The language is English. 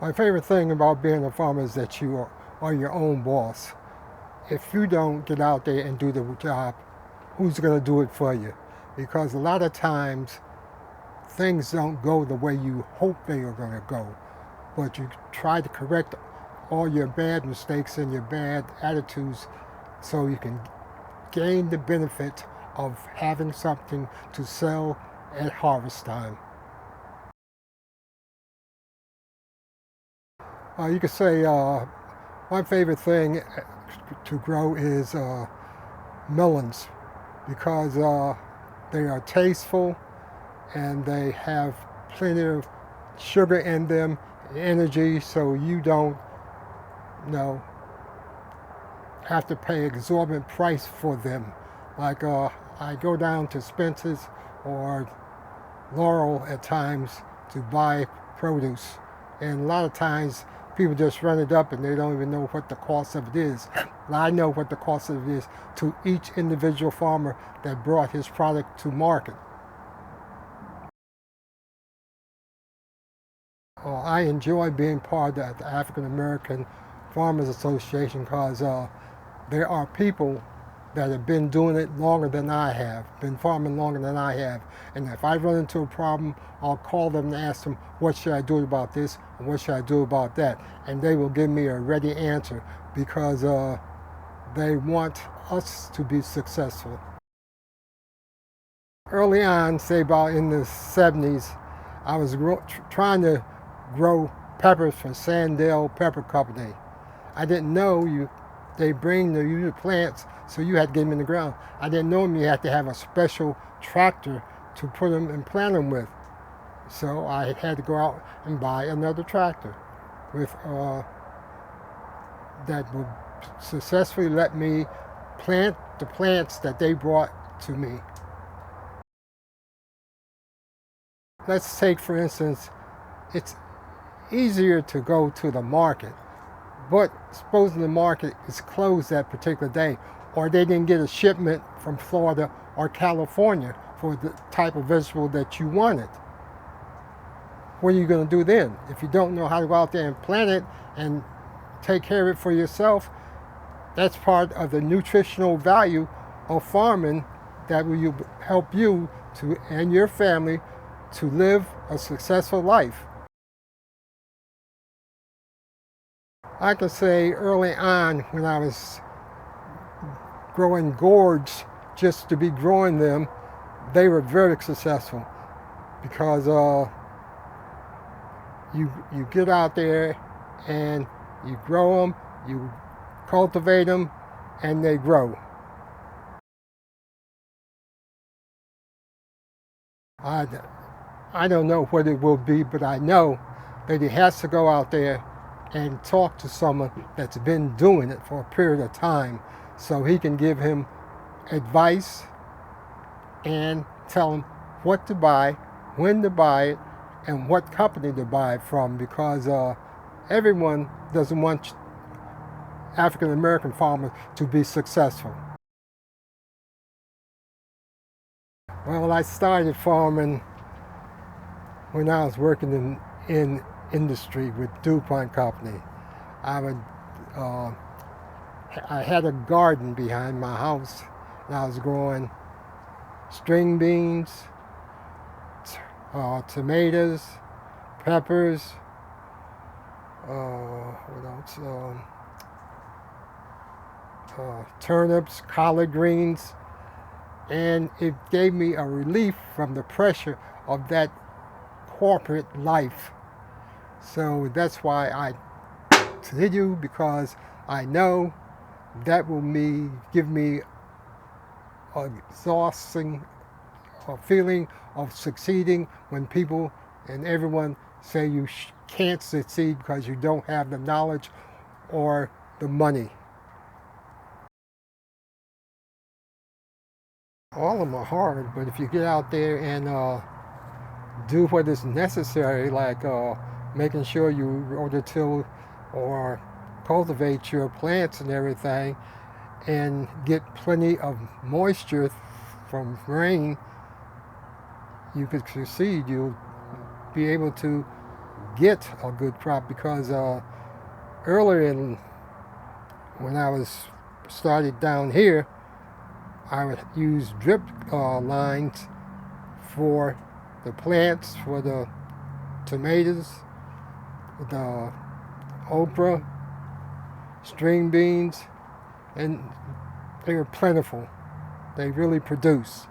My favorite thing about being a farmer is that you are your own boss. If you don't get out there and do the job, who's going to do it for you? Because a lot of times things don't go the way you hope they are going to go, but you try to correct all your bad mistakes and your bad attitudes so you can gain the benefit of having something to sell at harvest time. You could say my favorite thing to grow is melons because they are tasteful and they have plenty of sugar in them, energy, so you don't, have to pay exorbitant price for them. Like I go down to Spencer's or Laurel at times to buy produce, and a lot of times people just run it up and they don't even know what the cost of it is. I know what the cost of it is to each individual farmer that brought his product to market. I enjoy being part of the African American Farmers Association because there are people that have been doing it longer than I have, been farming longer than I have. And if I run into a problem, I'll call them and ask them, what should I do about this and what should I do about that? And they will give me a ready answer because they want us to be successful. Early on, say about in the 70s, I was trying to grow peppers for Sandell Pepper Company. I didn't know they bring the usual plants, so you had to get them in the ground. I didn't know you had to have a special tractor to put them and plant them with. So I had to go out and buy another tractor with that would successfully let me plant the plants that they brought to me. Let's take, for instance, it's easier to go to the market, but supposing the market is closed that particular day, or they didn't get a shipment from Florida or California for the type of vegetable that you wanted. What are you going to do then? If you don't know how to go out there and plant it and take care of it for yourself, that's part of the nutritional value of farming that will help you and your family to live a successful life. I can say early on when I was growing gourds just to be growing them, they were very successful because you get out there and you grow them, you cultivate them, and they grow. I don't know what it will be, but I know that he has to go out there and talk to someone that's been doing it for a period of time so he can give him advice and tell him what to buy, when to buy it, and what company to buy it from, because everyone doesn't want African American farmers to be successful. Well, I started farming when I was working in industry with DuPont Company. I had a garden behind my house, and I was growing string beans, tomatoes, peppers, what else? Turnips, collard greens, and it gave me a relief from the pressure of that corporate life. So that's why I continue, because I know that will give me an exhausting feeling of succeeding when people and everyone say you can't succeed because you don't have the knowledge or the money. All of them are hard, but if you get out there and do what is necessary, like making sure you rototill or cultivate your plants and everything, and get plenty of moisture from rain, you could succeed. You'll be able to get a good crop because earlier when I was started down here, I would use drip lines for the plants, for the tomatoes, the okra, string beans, and they were plentiful. They really produce.